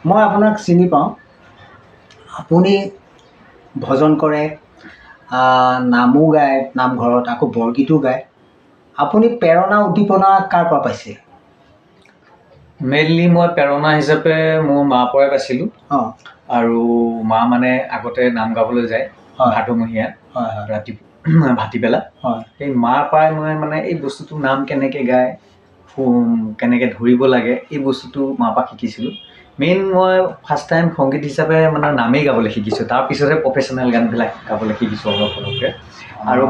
মই আপোনাক চিনি পাওঁ। আপুনি ভজন কৰে, নামো গায় নামঘৰত, আকৌ বৰগীতো গায়। আপুনি প্ৰেৰণা উদ্দীপনা কাৰ পৰা পাইছে? মেইনলি মই প্ৰেৰণা হিচাপে মোৰ মাৰ পৰাই পাইছিলোঁ। অঁ আৰু মা মানে আগতে নাম গাবলৈ যায় হয় ভাদমহীয়া হয় হয় ৰাতিপুৱা ভাটিবেলা। হয় সেই মাৰ পৰাই মই মানে এই বস্তুটো নাম কেনেকৈ গায়, কেনেকৈ ধৰিব লাগে, এই বস্তুটো মাৰ পৰা শিকিছিলোঁ। মেইন মই ফাৰ্ষ্ট টাইম সংগীত হিচাপে মানে নামেই গাবলৈ শিকিছোঁ। তাৰপিছতহে প্ৰফেশ্যনেল গানবিলাক গাবলৈ শিকিছোঁ অলপ অলপকৈ। আৰু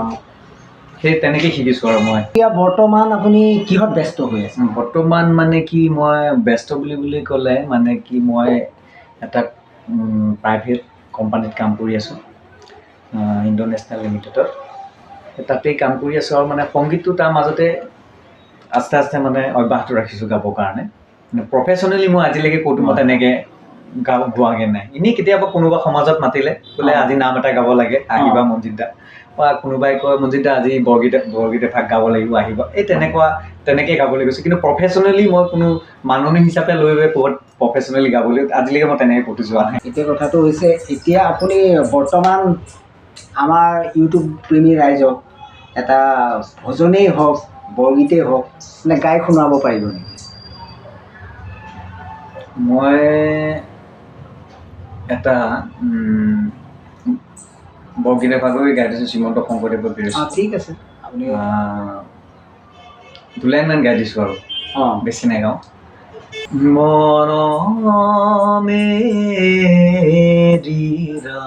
সেই তেনেকেই শিকিছোঁ। আৰু মই এতিয়া বৰ্তমান আপুনি কিহত ব্যস্ত হৈ আছে? বৰ্তমান মানে কি মই ব্যস্ত বুলি ক'লে মানে কি মই এটা প্ৰাইভেট কোম্পানীত কাম কৰি আছোঁ, ইণ্ডোনেশ্যনেল লিমিটেডত। তাতেই কাম কৰি আছোঁ। আৰু মানে সংগীতটো তাৰ মাজতে আস্তে আস্তে মানে অব্যাহত ৰাখিছোঁ গাবৰ কাৰণে। মানে প্ৰফেশ্যনেলি মই আজিলৈকে ক'তো মই তেনেকৈ গোৱাগৈ নাই। এনেই কেতিয়াবা কোনোবা সমাজত মাতিলে বোলে আজি নাম এটা গাব লাগে, আহিবা মনজিৎ দা, বা কোনোবাই কয় মনজিৎ দা আজি বৰগীত এভাগ গাব লাগিব, আহিব, এই তেনেকৈ গাবলৈ গৈছোঁ। কিন্তু প্ৰফেশ্যনেলি মই কোনো মাননি হিচাপে লৈ ক'ৰবাত প্ৰফেশ্যনেলি গাবলৈ আজিলৈকে মই তেনেকৈ ক'তো যোৱা নাই। এতিয়া কথাটো হৈছে, এতিয়া আপুনি বৰ্তমান আমাৰ ইউটিউব প্ৰেমী ৰাইজক এটা ভজনেই হওক বৰগীতেই হওক মানে গাই শুনাব পাৰিব নেকি? মই এটা বৰগীত এভাগেই গাই দিছোঁ, শ্ৰীমন্ত শংকৰদেৱৰ বিৰচিত। ঠিক আছে, আপুনি 2 লাইনমান গাই দিছোঁ আৰু বেছি নাগাওঁ। মনমেৰিৰা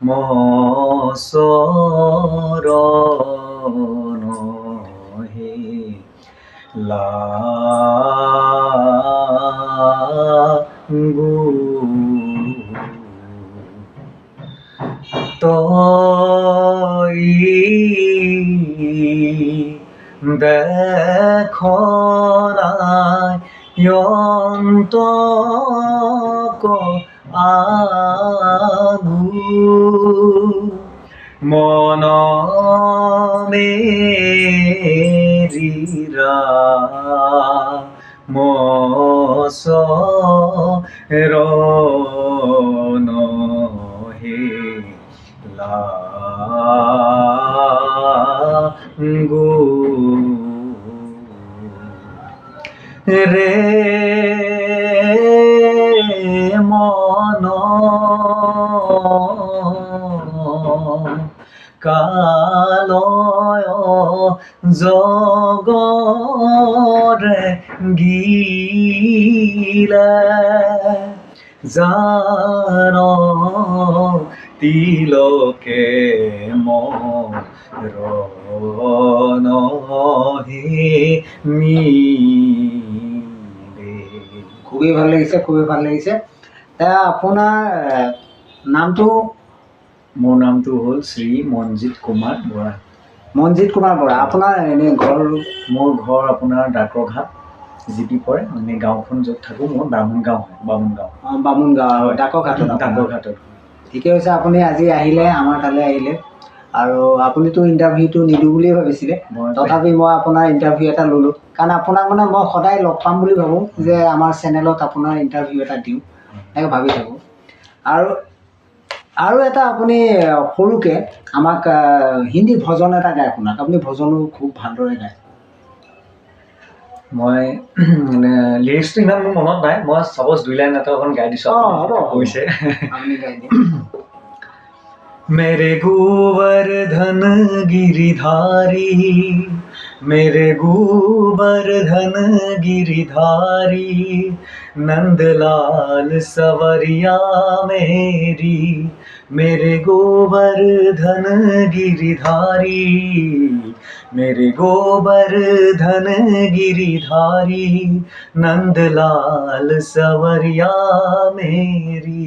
মচৰণ হে লাগু তই দেখনাই অন্তক আগু মনমেৰিৰা মচৰণ হে লাগু ৰে মন কালয় জগৰে গিলে জান তিলকে মৰণ হে মিলে। খুবেই ভাল লাগিছে, খুবেই ভাল লাগিছে। আপোনাৰ নামটো? মোৰ নামটো হ'ল শ্ৰী মনজিৎ কুমাৰ বৰা। মনজিৎ কুমাৰ বৰা। আপোনাৰ এনেই ঘৰ? মোৰ ঘৰ আপোনাৰ ডাকৰঘাট জিপি পৰে। মানে গাঁওখন য'ত থাকোঁ মোৰ বামুণগাঁও হয়। বামুণগাঁও ডাকৰঘাটত। ঠিকে হৈছে, আপুনি আজি আহিলে, আমাৰ তালৈ আহিলে। আৰু আপুনিতো ইণ্টাৰভিউটো নিদিওঁ বুলিয়ে ভাবিছিলে, তথাপি মই আপোনাৰ ইণ্টাৰভিউ এটা ল'লোঁ। কাৰণ আপোনাক মানে মই সদায় লগ পাম বুলি ভাবোঁ, যে আমাৰ চেনেলত আপোনাৰ ইণ্টাৰভিউ এটা দিওঁ, এনেকৈ ভাবি থাকোঁ। আৰু এটা আপুনি সৰুকৈ আমাক হিন্দী ভজন এটা গাই শুনাওক। আপুনি ভজনো খুব ভালদৰে গায়। মই মানে লিৰিক্সটো ইমান মোৰ মনত নাই, মই চাপ'জ 2 লাইন এটা এখন গাই দিছোঁ। কৈছে मेरे गोवर्धन गिरिधारी, मेरे गोवर्धन गिरिधारी, नंदलाल सवरिया मेरी, मेरे गोवर्धन गिरिधारी, मेरे गोवर्धन गिरिधारी, नंदलाल सवरिया मेरी।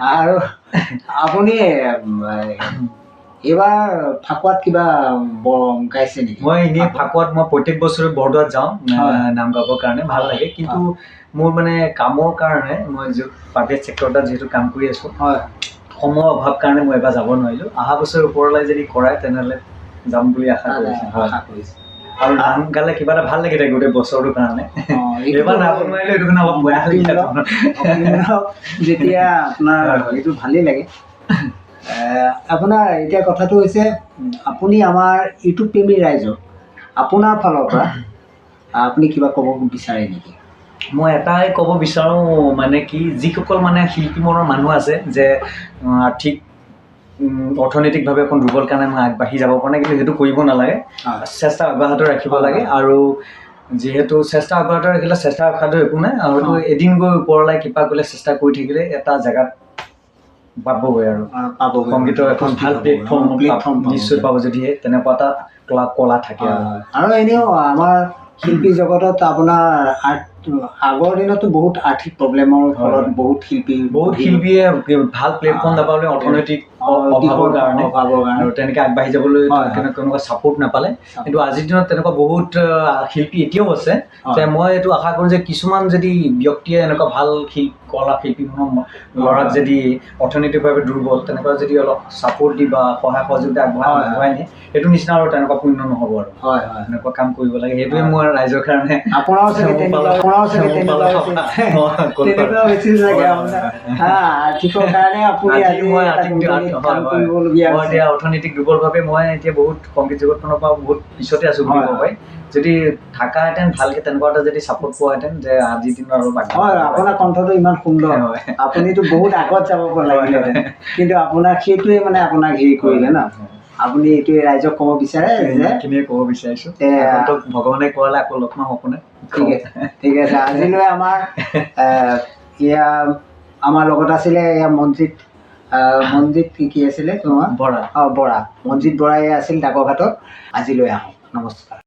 আৰু আপুনি এইবাৰ ফাকুৱাত কিবা গাইছে নেকি? মই এনেই ফাকুৱাত মই প্ৰত্যেক বছৰে বৰদোৱাত যাওঁ নাম গাবৰ কাৰণে, ভাল লাগে। কিন্তু মোৰ মানে কামৰ কাৰণে মই প্ৰাইভেট ছেক্টৰত যিহেতু কাম কৰি আছোঁ, সময়ৰ অভাৱ কাৰণে মই এবাৰ যাব নোৱাৰিলোঁ। অহা বছৰ ওপৰলৈ যদি কৰাই তেনেহ'লে যাম বুলি আশা কৰিছোঁ। আৰু নাম গালে কিবা এটা ভাল লাগি থাকে গোটেই বছৰটোৰ কাৰণে। এইবাৰ নাপাব নোৱাৰিলে এইটো কাৰণে অলপ বেয়া লাগিছে যেতিয়া আপোনাৰ এইটো ভালেই লাগে। আপোনাৰ এতিয়া কথাটো হৈছে আপুনি আমাৰ ইউটিউব প্ৰেমী ৰাইজক আপোনাৰ ফালৰ পৰা আপুনি কিবা ক'ব বিচাৰে নেকি? মই এটাই ক'ব বিচাৰোঁ মানে কি যিসকল মানে শিল্পী মনৰ মানুহ আছে যে আৰ্থিক অৰ্থনৈতিকভাৱে অকণ দুৰ্বল কাৰণে মই আগবাঢ়ি যাব পৰা নাই, কিন্তু সেইটো কৰিব নালাগে, চেষ্টা অব্যাহত ৰাখিব লাগে। আৰু যিহেতু চেষ্টা অব্যাহত ৰাখিলে চেষ্টা ৰখাটো একো নাই, আৰু এইটো এদিন গৈ ওপৰলৈ কিবা কৰিলে চেষ্টা কৰি থাকিলে এটা জেগাত পাবগৈ আৰু সংগীতৰ এখন ভাল প্লেটফৰ্ম নিশ্চয় পাব যদিহে তেনেকুৱা এটা কলা থাকে। আৰু এনেও আমাৰ শিল্পী জগতত আপোনাৰ আগৰ দিনতো বহুত আৰ্থিক প্ৰব্লেমৰ ফলত বহুত শিল্পীয়ে ভাল প্লেটফৰ্ম নাপালে অৰ্থনৈতিক অভাৱৰ কাৰণে আৰু তেনেকৈ আগবাঢ়ি যাবলৈ তেনেকুৱা ছাপোৰ্ট নাপালে। কিন্তু আজিৰ দিনত তেনেকুৱা বহুত শিল্পী এতিয়াও আছে। যে মই এইটো আশা কৰোঁ যে কিছুমান যদি ব্যক্তিয়ে এনেকুৱা ভাল কলা শিল্পী ল'ৰাক যদি অৰ্থনৈতিকভাৱে দুৰ্বল তেনেকুৱা যদি অলপ ছাপোৰ্ট দি বা সহায় সহযোগিতা আগবঢ়াই নিয়ে, সেইটো নিচিনা আৰু তেনেকুৱা পূৰ্ণ নহ'ব আৰু এনেকুৱা কাম কৰিব লাগে। সেইটোৱে মই ৰাইজৰ কাৰণে অৰ্থনৈতিক দুৰ্বলভাৱে মই এতিয়া বহুত সংগীত জগতখনৰ পৰা বহুত পিছতে আছোঁ বুলি ক'ব পাৰি। যদি থাকাহেঁতেন ভালকৈ তেনেকুৱা এটা যদি ছাপোৰ্ট পোৱাহেঁতেন যে আজিৰ দিনত আৰু আপোনাৰ কণ্ঠটো ইমান সুন্দৰ হয়, আপুনিতো বহুত আগত যাব লাগিলেহেঁতেন, কিন্তু আপোনাৰ সেইটোৱে মানে আপোনাক হেৰি কৰিলে ন। আপুনি এইটোৱে ৰাইজক ক'ব বিচাৰে যে এইখিনিয়ে ক'ব বিচাৰিছোঁ, ভগৱানে কোৱালে আকৌ লগ পাম আপোনাক। ঠিক আছে। আজিলৈ আমাৰ লগত আছিলে মনজিত কি আছিলে তোমাৰ? বৰা। মনজিত বৰাই আছিল ডাকঘাটত। আজিলৈ আহোঁ, নমস্কাৰ।